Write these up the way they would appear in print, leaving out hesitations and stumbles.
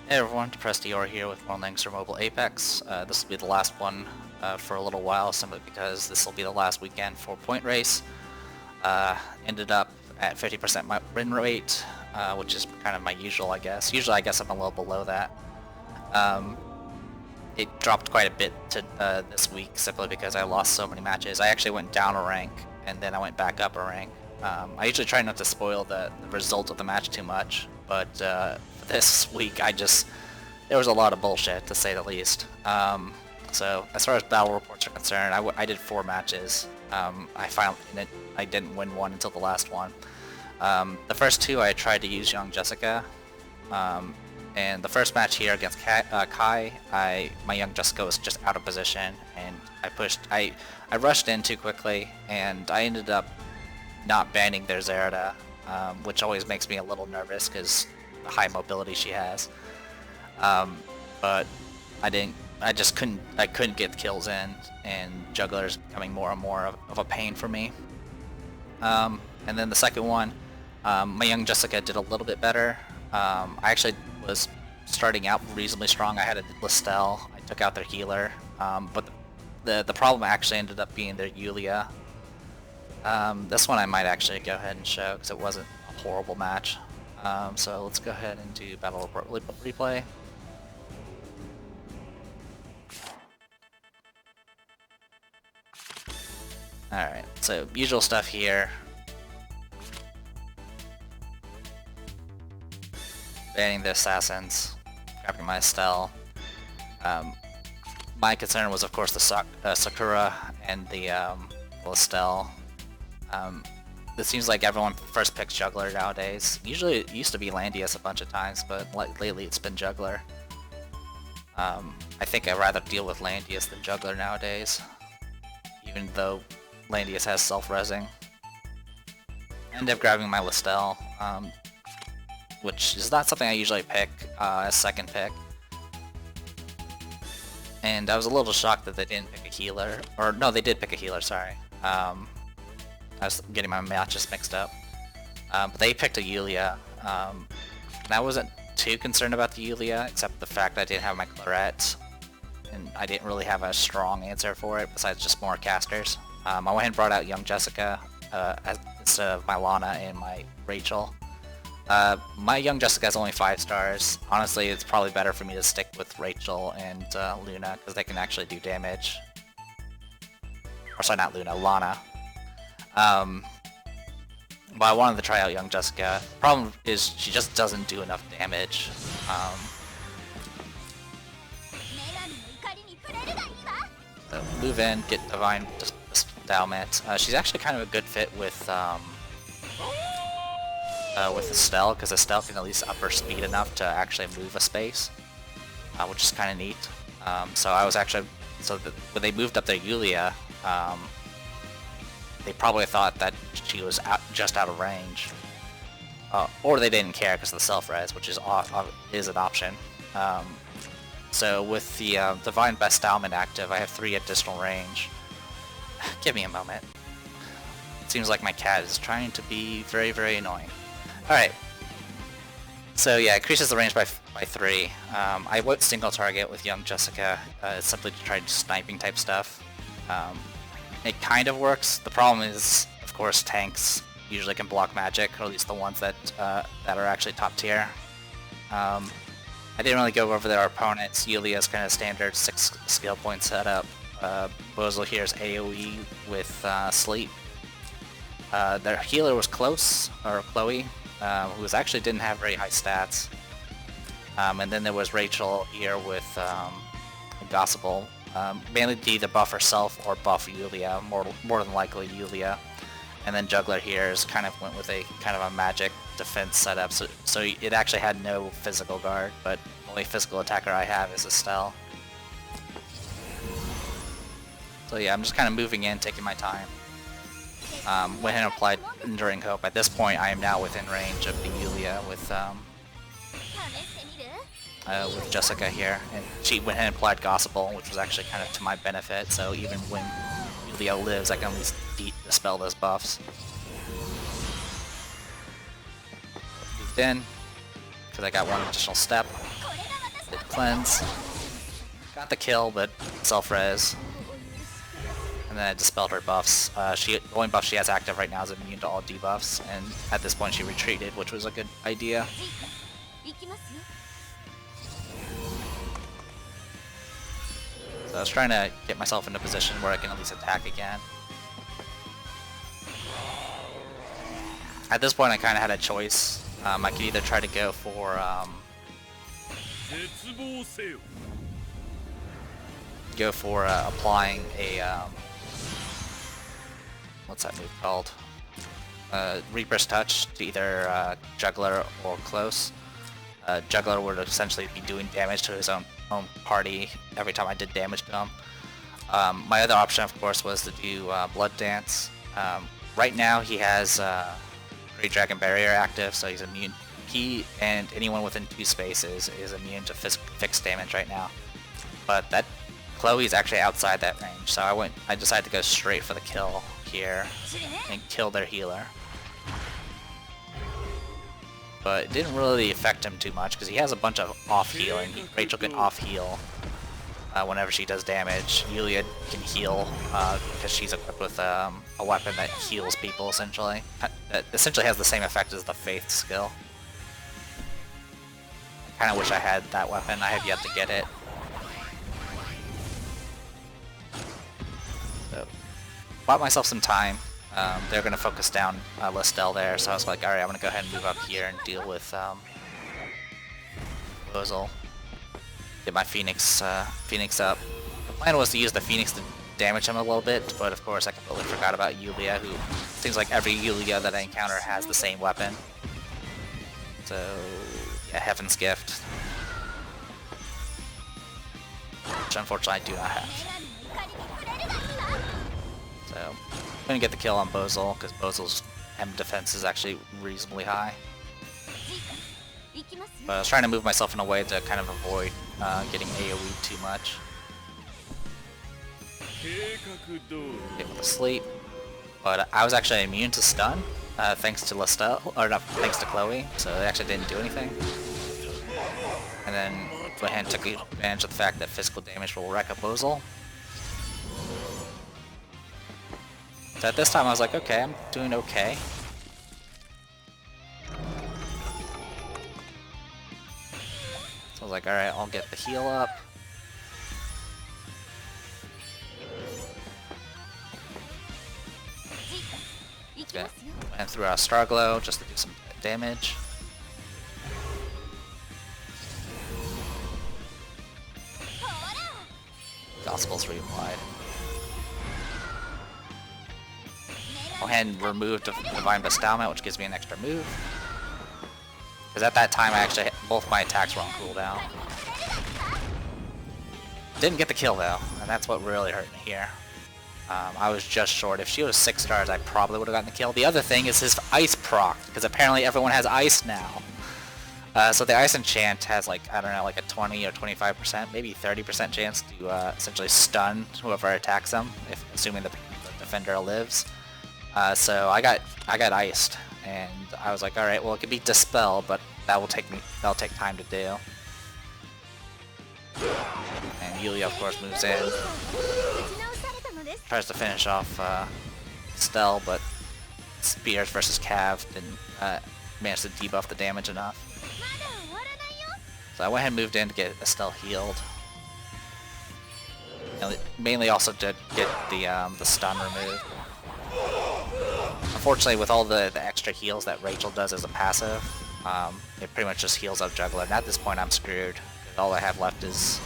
Hey everyone, Depressed Eeyore here with more Langrisser Mobile Apex. This will be the last one for a little while, simply because this will be the last weekend for Point Race. Ended up at 50% my win rate, which is kind of my usual, I guess. Usually I guess I'm a little below that. It dropped quite a bit to this week, simply because I lost so many matches. I actually went down a rank, and then I went back up a rank. I usually try not to spoil the result of the match too much, but this week there was a lot of bullshit, to say the least. So as far as battle reports are concerned, I did 4 matches. I didn't win one until the last one. The first 2 I tried to use Young Jessica, and the first match here against Kai, my Young Jessica was just out of position, and I rushed in too quickly, and I ended up not banning their Zerida, which always makes me a little nervous because the high mobility she has. But I couldn't get kills in, and Juggler's becoming more and more of a pain for me. And then the second one, my Young Jessica did a little bit better. I actually was starting out reasonably strong. I had a Listel, I took out their healer, but the problem actually ended up being their Yulia. This one I might actually go ahead and show because it wasn't a horrible match. So let's go ahead and do battle report replay. Alright, so usual stuff here. Banning the assassins, grabbing my Estelle. My concern was, of course, the Sakura and the Estelle. It seems like everyone first picks Juggler nowadays. Usually it used to be Landius a bunch of times, but lately it's been Juggler. I think I'd rather deal with Landius than Juggler nowadays, even though Landius has self-resing. I ended up grabbing my Listel, which is not something I usually pick as second pick. And I was a little shocked that they didn't pick a healer. Or, no, they did pick a healer, sorry. I was getting my matches mixed up. But they picked a Yulia. And I wasn't too concerned about the Yulia, except the fact that I didn't have my Claret. And I didn't really have a strong answer for it, besides just more casters. I went ahead and brought out Young Jessica instead of my Lana and my Rachel. My Young Jessica is only 5 stars. Honestly, it's probably better for me to stick with Rachel and Luna, because they can actually do damage. Or sorry, not Luna, Lana. But I wanted to try out Young Jessica. The problem is she just doesn't do enough damage. So move in, get Divine Endowment. She's actually kind of a good fit with Estelle, because Estelle can at least up her speed enough to actually move a space, which is kind of neat. When they moved up their Yulia, they probably thought that she was just out of range, or they didn't care because of the self-res, which is an option. So with the Divine Bestowment active, I have 3 additional range. Give me a moment. It seems like my cat is trying to be very, very annoying. Alright, so yeah, it increases the range by 3. I went single target with Young Jessica, simply to try sniping type stuff. It kind of works. The problem is, of course, tanks usually can block magic, or at least the ones that are actually top tier. I didn't really go over their opponents. Yulia's kind of standard 6 skill point setup. Bozo here's AoE with Sleep. Their healer was Close, or Chloe, who actually didn't have very high stats. And then there was Rachel here with Gospel. Mainly to either buff herself or buff Yulia, more than likely Yulia. And then Juggler here went with a kind of a magic defense setup, so it actually had no physical guard, but the only physical attacker I have is Estelle. So yeah, I'm just kind of moving in, taking my time. Went ahead and applied Enduring Hope. At this point, I am now within range of the Yulia with Jessica here, and she went ahead and applied Gospel, which was actually kind of to my benefit, so even when Yulia lives, I can at least dispel those buffs. Moved in, because I got one additional step. Did cleanse. Got the kill, but self-res. And then I dispelled her buffs. The only buff she has active right now is immune to all debuffs, and at this point she retreated, which was a good idea. So I was trying to get myself in a position where I can at least attack again. At this point I kind of had a choice. I could either try to go for applying a what's that move called? Reaper's Touch to either Juggler or Close. Juggler would essentially be doing damage to his own party every time I did damage to him. My other option, of course, was to do Blood Dance. Right now he has Great Dragon Barrier active, so he's immune. He and anyone within 2 spaces is immune to fixed damage right now. But that Chloe's actually outside that range, so I decided to go straight for the kill here and kill their healer. But it didn't really affect him too much because he has a bunch of off healing. Rachel can off heal whenever she does damage. Yulia can heal because she's equipped with a weapon that heals people essentially. It essentially has the same effect as the Faith skill. I kind of wish I had that weapon. I have yet to get it. So, bought myself some time. They're going to focus down Listel there, so I was like, alright, I'm going to go ahead and move up here and deal with Bozel. Get my Phoenix up. The plan was to use the Phoenix to damage him a little bit, but of course I completely forgot about Yulia, who seems like every Yulia that I encounter has the same weapon. So, yeah, Heaven's Gift. Which unfortunately I do not have. So, I'm gonna get the kill on Bozel, because Bozel's M defense is actually reasonably high. But I was trying to move myself in a way to kind of avoid getting AoE too much. Get with the sleep. But I was actually immune to stun, thanks to Listel, or not, thanks to Chloe, so it actually didn't do anything. And then went ahead and took advantage of the fact that physical damage will wreck a Bozel. So at this time I was like, okay, I'm doing okay. So I was like, alright, I'll get the heal up. Okay. And threw out Star Glow just to do some damage. Gospel's reapplied. Go ahead and remove Divine Bestowment, which gives me an extra move. Because at that time I actually both my attacks were on cooldown. Didn't get the kill though, and that's what really hurt me here. I was just short. If she was 6 stars, I probably would have gotten the kill. The other thing is his ice proc, because apparently everyone has ice now. So the ice enchant has like, I don't know, like a 20 or 25%, maybe 30% chance to essentially stun whoever attacks them, assuming the defender lives. So I got iced, and I was like, all right, well it could be dispel, but that'll take time to do. And Yulia, of course, moves in, tries to finish off Stel, but Spears versus Cav didn't manage to debuff the damage enough. So I went ahead and moved in to get Estelle healed. And mainly also to get the stun removed. Unfortunately, with all the extra heals that Rachel does as a passive, it pretty much just heals up Juggler, and at this point I'm screwed. All I have left is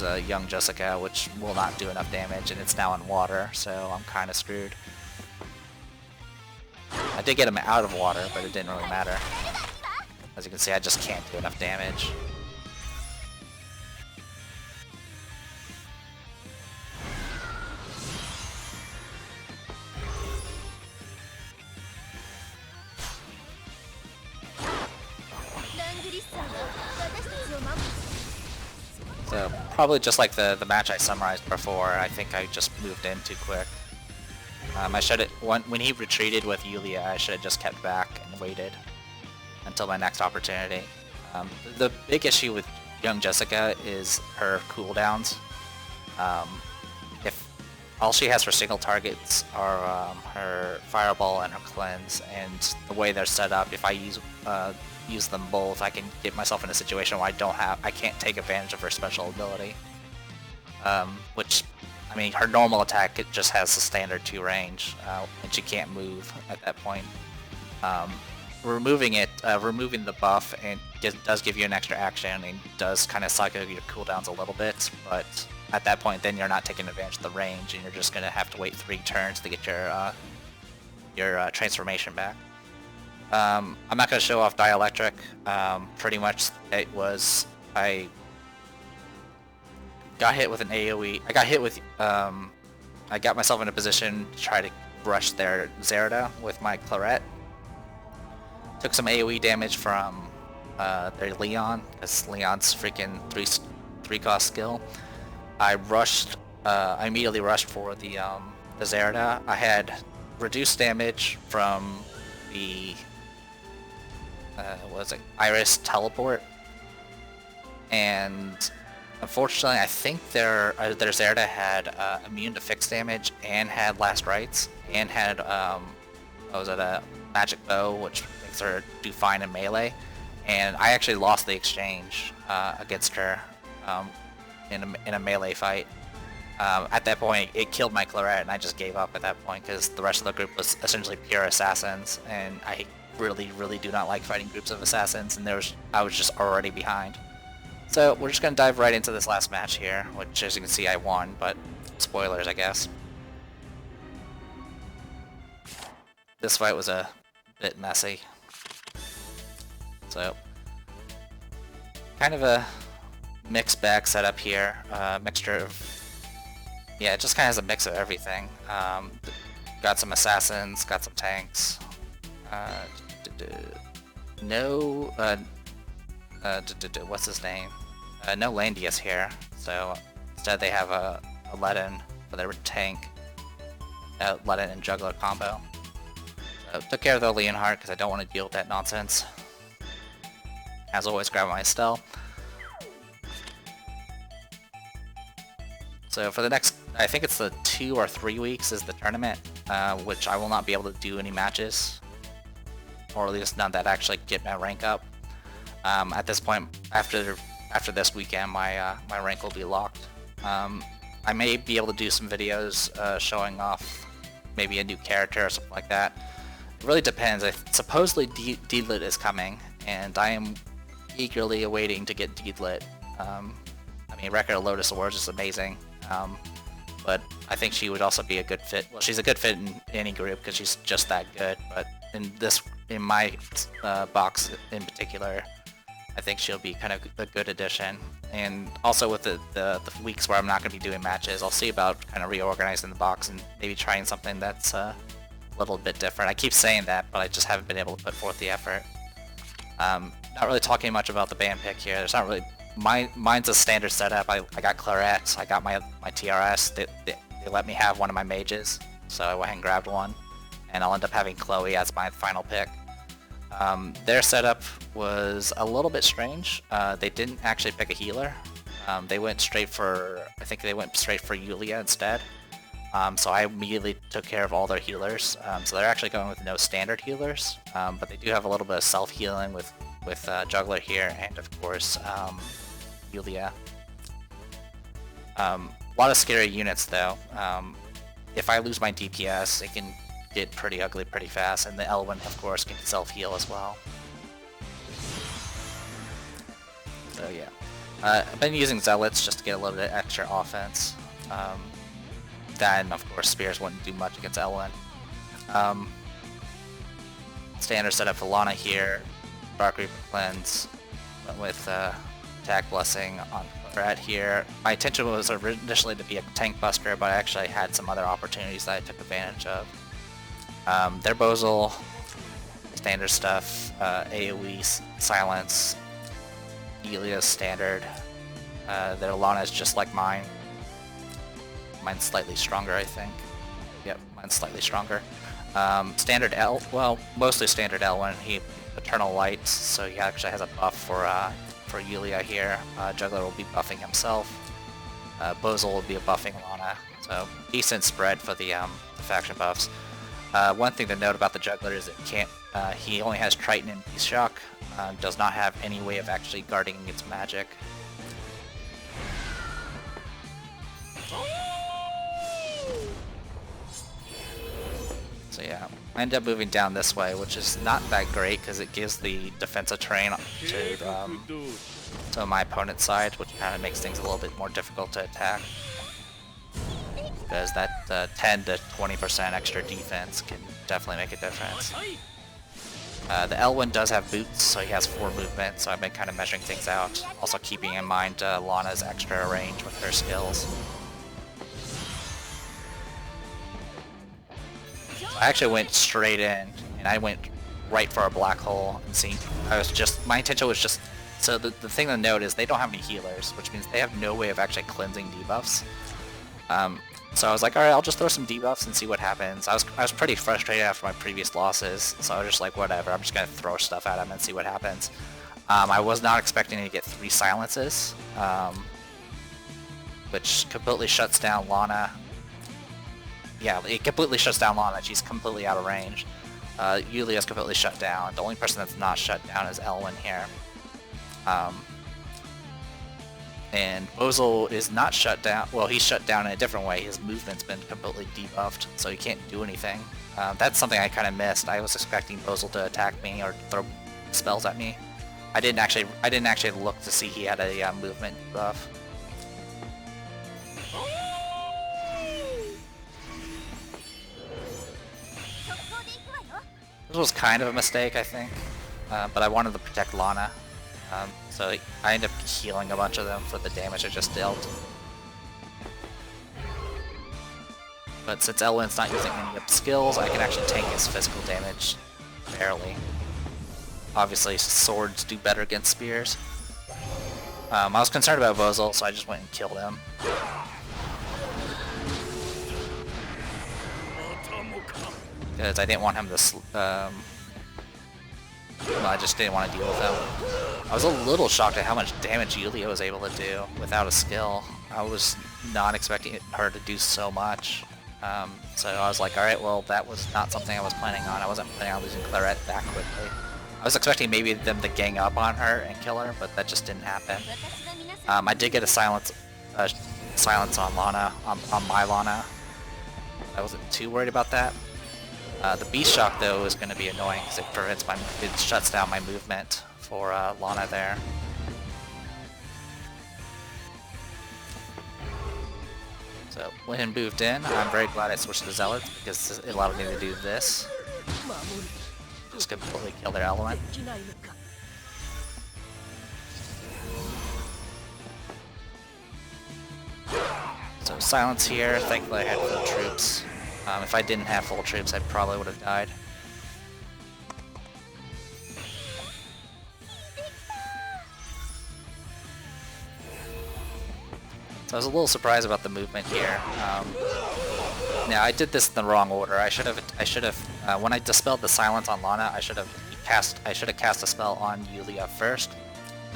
a young Jessica, which will not do enough damage, and it's now in water, so I'm kind of screwed. I did get him out of water, but it didn't really matter. As you can see, I just can't do enough damage. So, probably just like the match I summarized before, I think I just moved in too quick. I should have when he retreated with Yulia, I should have just kept back and waited until my next opportunity. The big issue with young Jessica is her cooldowns. If all she has for single targets are her fireball and her cleanse, and the way they're set up, if I use them both, I can get myself in a situation where I can't take advantage of her special ability. Which, I mean, her normal attack, it just has the standard 2 range, and she can't move at that point. Removing the buff, and does give you an extra action, and does kind of cycle your cooldowns a little bit, but at that point then you're not taking advantage of the range, and you're just going to have to wait 3 turns to get your transformation back. I'm not going to show off Dielectric. Pretty much it was, I got hit with an AoE. I got myself in a position to try to rush their Zerida with my Claret. Took some AoE damage from their Leon, because Leon's freaking 3 cost skill. I immediately rushed for the Zerida. I had reduced damage from the what was it, Iris teleport, and unfortunately I think their Zerida had immune to fixed damage, and had last rites, and had what was it, a magic bow, which makes her do fine in melee, and I actually lost the exchange against her in a melee fight. At that point, it killed my Claret, and I just gave up at that point, because the rest of the group was essentially pure assassins, and I really do not like fighting groups of assassins, and I was just already behind. So we're just going to dive right into this last match here, which, as you can see, I won, but spoilers, I guess. This fight was a bit messy. So, kind of a mixed bag setup here, mixture of, yeah, it just kind of has a mix of everything. Got some assassins, got some tanks, what's his name? No Landius here, so instead they have a Ledin for their tank, Ledin and Juggler combo. So took care of the Leonhardt because I don't want to deal with that nonsense. As always, grab my Estelle. So for the next, I think it's the 2 or 3 weeks is the tournament, which I will not be able to do any matches, or at least none that actually get my rank up. At this point, after this weekend, my rank will be locked. I may be able to do some videos showing off maybe a new character or something like that. It really depends. Supposedly Deedlit is coming, and I am eagerly awaiting to get Deedlit. I mean, Record of Lotus Awards is amazing, but I think she would also be a good fit. Well, she's a good fit in any group because she's just that good, but in my box in particular, I think she'll be kind of a good addition. And also with the weeks where I'm not going to be doing matches, I'll see about kind of reorganizing the box and maybe trying something that's a little bit different. I keep saying that, but I just haven't been able to put forth the effort. Not really talking much about the band pick here. There's not really... Mine's a standard setup. I got Claret, I got my TRS. They let me have one of my mages, so I went ahead and grabbed one. And I'll end up having Chloe as my final pick. Their setup was a little bit strange. They didn't actually pick a healer. They went straight for, I think they went straight for Yulia instead. So I immediately took care of all their healers. So they're actually going with no standard healers, but they do have a little bit of self-healing with Juggler here, and of course Yulia. A lot of scary units though. If I lose my DPS, it can get pretty ugly pretty fast, and the Elwyn of course can self-heal as well. So yeah, I've been using Zealots just to get a little bit extra offense. That and of course Spears wouldn't do much against Elwyn. Standard setup for Lana here, Dark Reaper Cleanse, went with Attack Blessing on Claret here. My intention was initially to be a tank buster, but I actually had some other opportunities that I took advantage of. Their Bozal, standard stuff, AoE, silence, Elia's standard. Their Lana is just like mine. Mine's slightly stronger, I think. Yep, mine's slightly stronger. Standard L, well, mostly standard L when he Eternal Lights, so he actually has a buff for Yulia here. Juggler will be buffing himself. Bozel will be buffing Lana, so decent spread for the faction buffs. One thing to note about the Juggler is it can't. He only has Triton and Beast Shock. Does not have any way of actually guarding against magic. So yeah, I end up moving down this way, which is not that great because it gives the defensive terrain to my opponent's side, which kind of makes things a little bit more difficult to attack. Because that 10 to 20% extra defense can definitely make a difference. The L1 does have boots, so he has 4 movement, so I've been kind of measuring things out. Also keeping in mind Lana's extra range with her skills. So I actually went straight in, and I went right for a black hole. And see, my intention was just, so the thing to note is they don't have any healers, which means they have no way of actually cleansing debuffs. So I was like, alright, I'll just throw some debuffs and see what happens. I was pretty frustrated after my previous losses, so I was just like, whatever, I'm just gonna throw stuff at him and see what happens. I was not expecting to get 3 silences, which completely shuts down Lana. Yeah, it completely shuts down Lana, she's completely out of range. Yulia's completely shut down. The only person that's not shut down is Elwyn here. And Bozel is not shut down. Well, he's shut down in a different way. His movement's been completely debuffed, so he can't do anything. That's something I kind of missed. I was expecting Bozel to attack me or throw spells at me. I didn't actually look to see he had a movement buff. This was kind of a mistake, I think, but I wanted to protect Lana. So I ended up healing a bunch of them for the damage I just dealt. But since Elwyn's not using any of the skills, I can actually tank his physical damage barely. Obviously, swords do better against spears. I was concerned about Bozel, so I just went and killed him. Because I didn't want him to... well, I just didn't want to deal with him. I was a little shocked at how much damage Yulia was able to do without a skill. I was not expecting her to do so much. So I was like, alright, well, that was not something I was planning on. I wasn't planning on losing Claret that quickly. I was expecting maybe them to gang up on her and kill her, but that just didn't happen. I did get a silence on Lana, on my Lana. I wasn't too worried about that. The Beast Shock, though, is going to be annoying because it shuts down my movement for Lana there. So when it moved in, I'm very glad I switched to Zealots because it allowed me to do this. Just completely kill their element. So silence here, thankfully I had full troops. If I didn't have full troops, I probably would have died. So I was a little surprised about the movement here. Now I did this in the wrong order. I should have when I dispelled the silence on Lana, I should have cast a spell on Yulia first,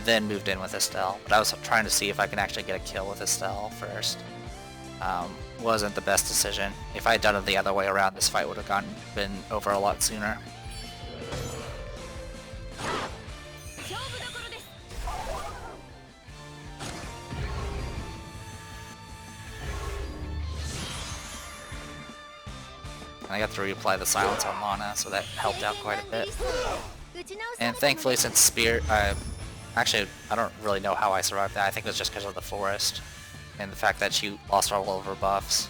then moved in with Estelle. But I was trying to see if I can actually get a kill with Estelle first. Wasn't the best decision. If I had done it the other way around, this fight would have been over a lot sooner. I got to reapply the silence on Lana, so that helped out quite a bit. And thankfully, since Spear, actually, I don't really know how I survived that. I think it was just because of the forest and the fact that she lost all of her buffs.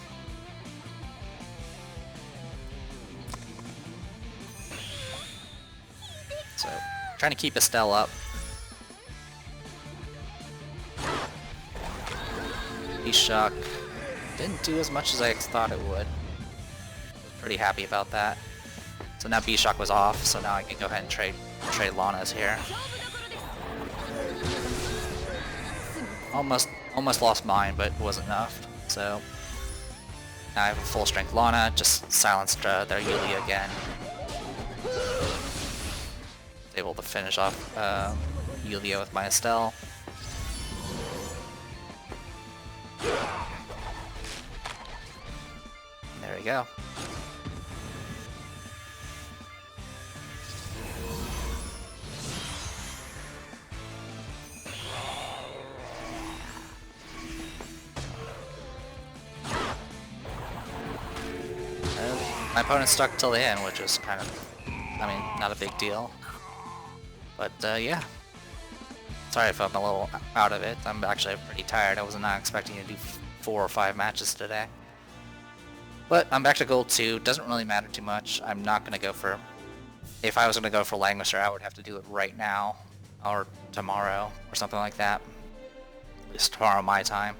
So, trying to keep Estelle up. Beast Shock didn't do as much as I thought it would. Pretty happy about that. So now Beast Shock was off, so now I can go ahead and trade Lana's here. Almost lost mine, but it wasn't enough. So Now I have a full strength Lana, just silenced their Yulia again. Able to finish off Yulia with my Estelle. There we go. My opponent stuck till the end, which was kind of, I mean, not a big deal. But yeah. Sorry if I'm a little out of it. I'm actually pretty tired. I was not expecting to do 4 or 5 matches today. But I'm back to gold 2. Doesn't really matter too much. I'm not going to go for... If I was going to go for Langrisser, I would have to do it right now. Or tomorrow, or something like that. At least tomorrow my time.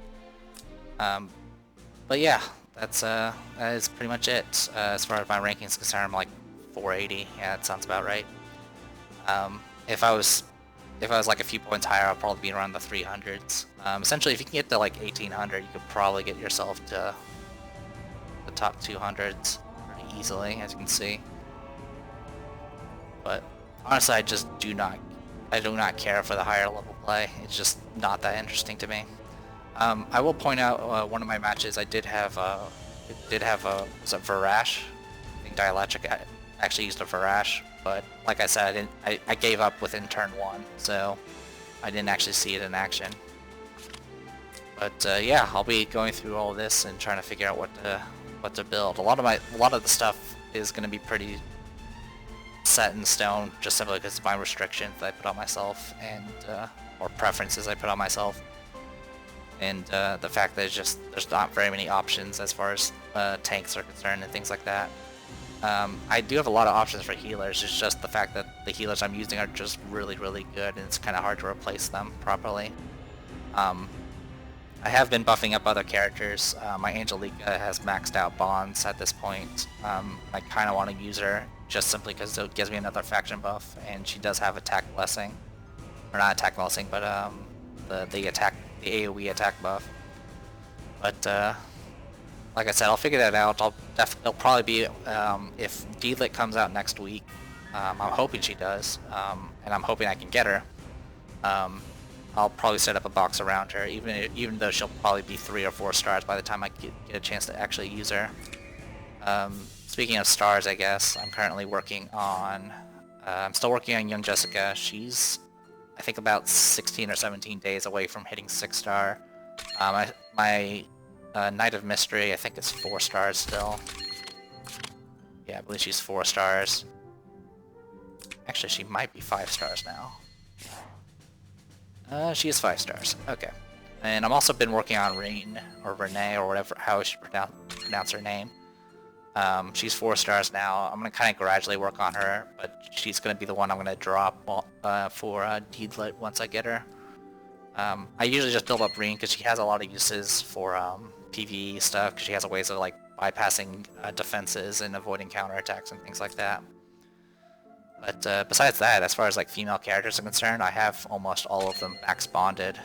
But yeah. That is pretty much it. As far as my rankings is concerned, I'm like 480. Yeah, that sounds about right. If I was like a few points higher, I'll probably be around the 300s. Essentially, if you can get to like 1800, you could probably get yourself to the top 200s pretty easily, as you can see. But honestly, I do not care for the higher level play. It's just not that interesting to me. I will point out one of my matches I did have was a Varash. I think Dielectric actually used a Varash, but like I said, I gave up within turn 1, so I didn't actually see it in action. But yeah, I'll be going through all this and trying to figure out what to build. A lot of the stuff is going to be pretty set in stone, just simply because of my restrictions that I put on myself and or preferences I put on myself. And the fact that there's not very many options as far as tanks are concerned and things like that. I do have a lot of options for healers. It's just the fact that the healers I'm using are just really, really good, and it's kind of hard to replace them properly. I have been buffing up other characters. My Angelica has maxed out bonds at this point. I kind of want to use her just simply because it gives me another faction buff, and she does have attack blessing, or not attack blessing, but the AoE attack buff. But like I said, I'll figure that out. It'll probably be if D-Lit comes out next week. I'm hoping she does, and I'm hoping I can get her. I'll probably set up a box around her, even though she'll probably be 3 or 4 stars by the time I get a chance to actually use her. Speaking of stars, I guess I'm currently working on. I'm still working on young Jessica. She's, I think, about 16 or 17 days away from hitting 6-star. My Knight of Mystery, I think, is 4 stars still. Yeah, I believe she's 4 stars. Actually, she might be 5 stars now. She is 5 stars. Okay. And I've also been working on Rain, or Renee, or whatever, how I should pronounce her name. She's 4 stars now. I'm going to kind of gradually work on her, but she's going to be the one I'm going to drop for D-Lit once I get her. I usually just build up Reen because she has a lot of uses for PvE stuff, because she has a ways of like bypassing defenses and avoiding counterattacks and things like that. But besides that, as far as like female characters are concerned, I have almost all of them max bonded,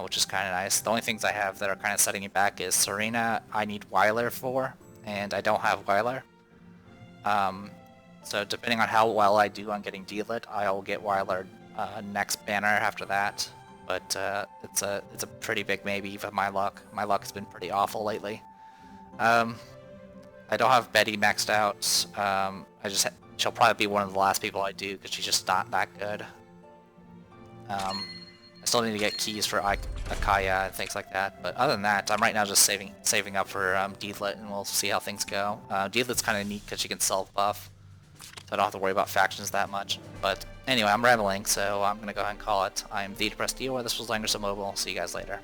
which is kind of nice. The only things I have that are kind of setting me back is Serena, I need Weiler for, and I don't have Weiler. So depending on how well I do on getting D-Lit, I'll get Weiler next banner after that. But it's a pretty big maybe even my luck. My luck has been pretty awful lately. I don't have Betty maxed out. She'll probably be one of the last people I do because she's just not that good. I still need to get keys for Akaya and things like that. But other than that, I'm right now just saving up for D-Lit, and we'll see how things go. D-Lit's kind of neat because she can self-buff, so I don't have to worry about factions that much. But anyway, I'm rambling, so I'm going to go ahead and call it. I'm the Depressed Dealer. This was Langrisser Mobile. See you guys later.